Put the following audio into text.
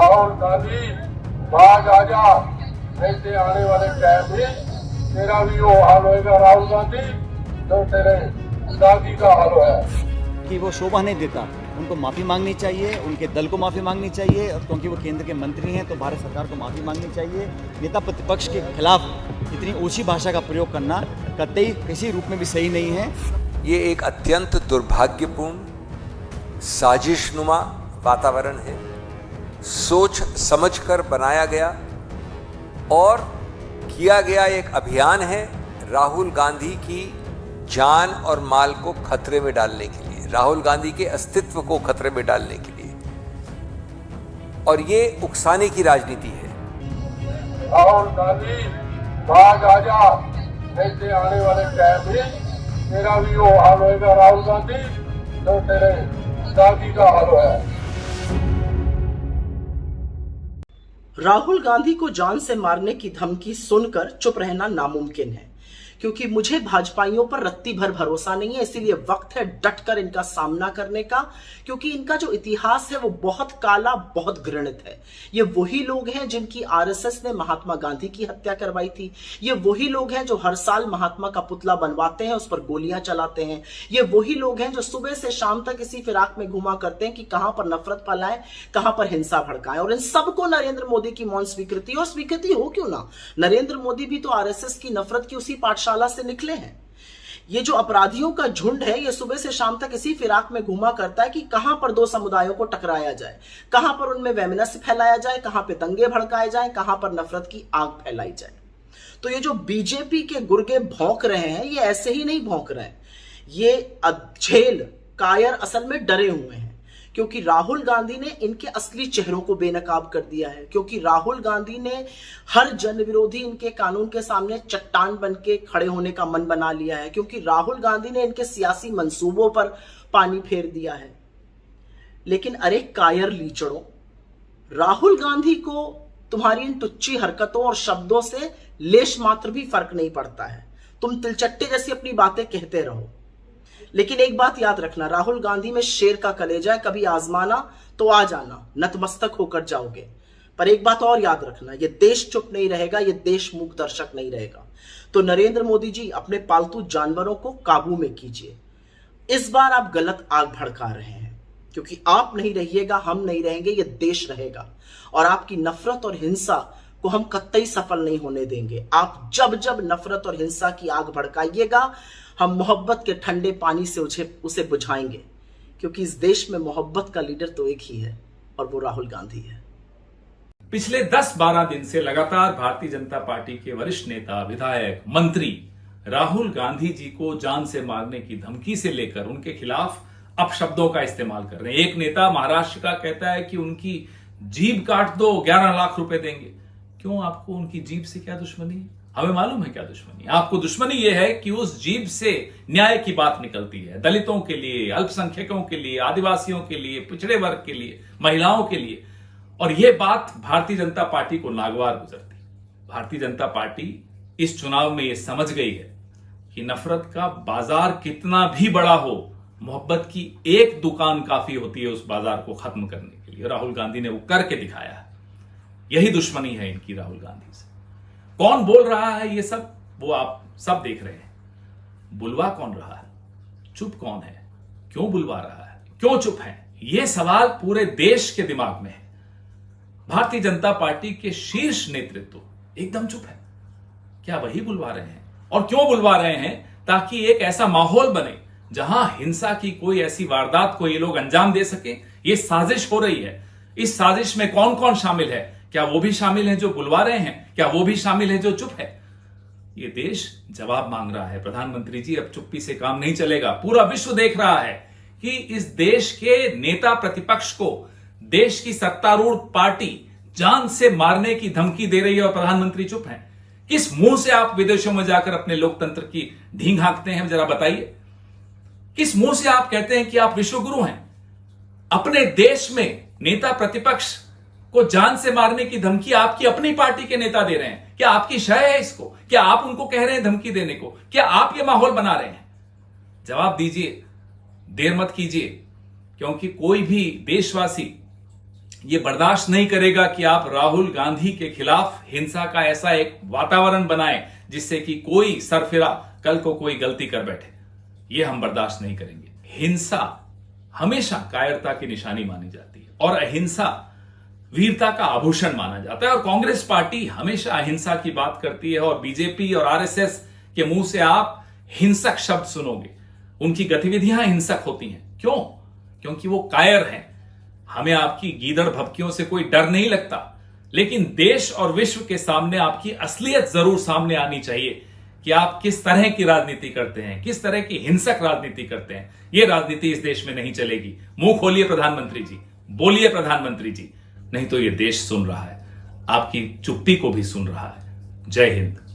राहुल गांधी बाज आजा, ऐसे आने वाले टाइम में तेरा भी वो हाल होएगा राहुल गांधी जो तेरे दादी का हाल है। कि वो शोभा नहीं देता, उनको माफ़ी मांगनी चाहिए, उनके दल को माफ़ी मांगनी चाहिए, और क्योंकि वो केंद्र के मंत्री हैं तो भारत सरकार को माफ़ी मांगनी चाहिए। नेता प्रतिपक्ष के खिलाफ इतनी ऊंची भाषा का प्रयोग करना कतई किसी रूप में भी सही नहीं है। ये एक अत्यंत दुर्भाग्यपूर्ण साजिशनुमा वातावरण है, सोच समझकर बनाया गया और किया गया एक अभियान है राहुल गांधी की जान और माल को खतरे में डालने के लिए, राहुल गांधी के अस्तित्व को खतरे में डालने के लिए, और ये उकसाने की राजनीति है। राहुल गांधी बाज आजा, ऐसे आने वाले टाइम में तेरा भी वो हाल होएगा राहुल गांधी जो तेरे दादी का हाल है। राहुल गांधी को जान से मारने की धमकी सुनकर चुप रहना नामुमकिन है, क्योंकि मुझे भाजपाइयों पर रत्ती भर भरोसा नहीं है। इसीलिए वक्त है डटकर इनका सामना करने का, क्योंकि इनका जो इतिहास है वो बहुत काला, बहुत घृणित है। ये वही लोग हैं जिनकी आरएसएस ने महात्मा गांधी की हत्या करवाई थी। ये वही लोग हैं जो हर साल महात्मा का पुतला बनवाते हैं, उस पर गोलियां चलाते हैं। ये वही लोग हैं जो सुबह से शाम तक इसी फिराक में घुमा करते हैं कि कहां पर नफरत फैलाएं, कहां पर हिंसा भड़काएं। और इन सबको नरेंद्र मोदी की मौन स्वीकृति, और स्वीकृति हो क्यों ना, नरेंद्र मोदी भी तो आरएसएस की नफरत की उसी पाठशाला से निकले हैं। ये जो अपराधियों का झुंड है, ये सुबह से शाम तक इसी फिराक में घुमा करता है कि कहां पर दो समुदायों को टकराया जाए, कहां पर उनमें वैमनस्य फैलाया जाए, कहां पे दंगे भड़काए जाए, कहां पर नफरत की आग फैलाई जाए। तो ये जो बीजेपी के गुर्गे भौंक रहे हैं, ये ऐसे ही नहीं भौंक रहे हैं, ये अधेल कायर असल में डरे हुए हैं, क्योंकि राहुल गांधी ने इनके असली चेहरों को बेनकाब कर दिया है। क्योंकि राहुल गांधी ने हर जन विरोधी इनके कानून के सामने चट्टान बन के खड़े होने का मन बना लिया है। क्योंकि राहुल गांधी ने इनके सियासी मंसूबों पर पानी फेर दिया है। लेकिन अरे कायर लीचड़ों, राहुल गांधी को तुम्हारी इन टुच्ची हरकतों और शब्दों से लेश मात्र भी फर्क नहीं पड़ता है। तुम तिलचट्टे जैसी अपनी बातें कहते रहो, लेकिन एक बात याद रखना, राहुल गांधी में शेर का कलेजा है, कभी आजमाना तो आ जाना, नतमस्तक होकर जाओगे। पर एक बात और याद रखना, ये देश चुप नहीं रहेगा, ये देश मूक दर्शक नहीं रहेगा। तो नरेंद्र मोदी जी, अपने पालतू जानवरों को काबू में कीजिए। इस बार आप गलत आग भड़का रहे हैं, क्योंकि आप नहीं रहिएगा, हम नहीं रहेंगे, ये देश रहेगा। और आपकी नफरत और हिंसा को हम कतई सफल नहीं होने देंगे। आप जब जब नफरत और हिंसा की आग भड़काइएगा, हम मोहब्बत के ठंडे पानी से उसे बुझाएंगे, क्योंकि इस देश में मोहब्बत का लीडर तो एक ही है, और वो राहुल गांधी है। पिछले 10-12 दिन से लगातार भारतीय जनता पार्टी के वरिष्ठ नेता, विधायक, मंत्री राहुल गांधी जी को जान से मारने की धमकी से लेकर उनके खिलाफ अपशब्दों का इस्तेमाल कर रहे हैं। एक नेता महाराष्ट्र का कहता है कि उनकी जीभ काट दो, 11 लाख रुपए देंगे। क्यों, आपको उनकी जीभ से क्या दुश्मनी है? हमें मालूम है क्या दुश्मनी है। आपको दुश्मनी यह है कि उस जीभ से न्याय की बात निकलती है, दलितों के लिए, अल्पसंख्यकों के लिए, आदिवासियों के लिए, पिछड़े वर्ग के लिए, महिलाओं के लिए। और यह बात भारतीय जनता पार्टी को नागवार गुजरती। भारतीय जनता पार्टी इस चुनाव में यह समझ गई है कि नफरत का बाजार कितना भी बड़ा हो, मोहब्बत की एक दुकान काफी होती है उस बाजार को खत्म करने के लिए। राहुल गांधी ने वो करके दिखाया है। यही दुश्मनी है इनकी राहुल गांधी से। कौन बोल रहा है ये सब, वो आप सब देख रहे हैं। बुलवा कौन रहा है, चुप कौन है, क्यों बुलवा रहा है, क्यों चुप है, ये सवाल पूरे देश के दिमाग में है। भारतीय जनता पार्टी के शीर्ष नेतृत्व एकदम चुप है। क्या वही बुलवा रहे हैं? और क्यों बुलवा रहे हैं? ताकि एक ऐसा माहौल बने जहां हिंसा की कोई ऐसी वारदात को ये लोग अंजाम दे सके। ये साजिश हो रही है। इस साजिश में कौन कौन शामिल है? क्या वो भी शामिल है जो बुलवा रहे हैं? क्या वो भी शामिल है जो चुप है? ये देश जवाब मांग रहा है। प्रधानमंत्री जी, अब चुप्पी से काम नहीं चलेगा। पूरा विश्व देख रहा है कि इस देश के नेता प्रतिपक्ष को देश की सत्तारूढ़ पार्टी जान से मारने की धमकी दे रही है और प्रधानमंत्री चुप हैं। किस मुंह से आप विदेशों में जाकर अपने लोकतंत्र की ढींग हाँकते हैं, जरा बताइए। किस मुंह से आप कहते हैं कि आप विश्वगुरु हैं? अपने देश में नेता प्रतिपक्ष को जान से मारने की धमकी आपकी अपनी पार्टी के नेता दे रहे हैं। क्या आपकी शय है इसको? क्या आप उनको कह रहे हैं धमकी देने को? क्या आप ये माहौल बना रहे हैं? जवाब दीजिए, देर मत कीजिए, क्योंकि कोई भी देशवासी ये बर्दाश्त नहीं करेगा कि आप राहुल गांधी के खिलाफ हिंसा का ऐसा एक वातावरण बनाएं जिससे कि कोई सरफिरा कल को कोई गलती कर बैठे। ये हम बर्दाश्त नहीं करेंगे। हिंसा हमेशा कायरता की निशानी मानी जाती है और अहिंसा वीरता का आभूषण माना जाता है। और कांग्रेस पार्टी हमेशा अहिंसा की बात करती है और बीजेपी और आरएसएस के मुंह से आप हिंसक शब्द सुनोगे। उनकी गतिविधियां हिंसक होती हैं। क्यों? क्योंकि वो कायर हैं। हमें आपकी गीदड़ भभकियों से कोई डर नहीं लगता, लेकिन देश और विश्व के सामने आपकी असलियत जरूर सामने आनी चाहिए कि आप किस तरह की राजनीति करते हैं, किस तरह की हिंसक राजनीति करते हैं। यह राजनीति इस देश में नहीं चलेगी। मुंह खोलिए प्रधानमंत्री जी, बोलिए प्रधानमंत्री जी, नहीं तो यह देश सुन रहा है, आपकी चुप्पी को भी सुन रहा है। जय हिंद।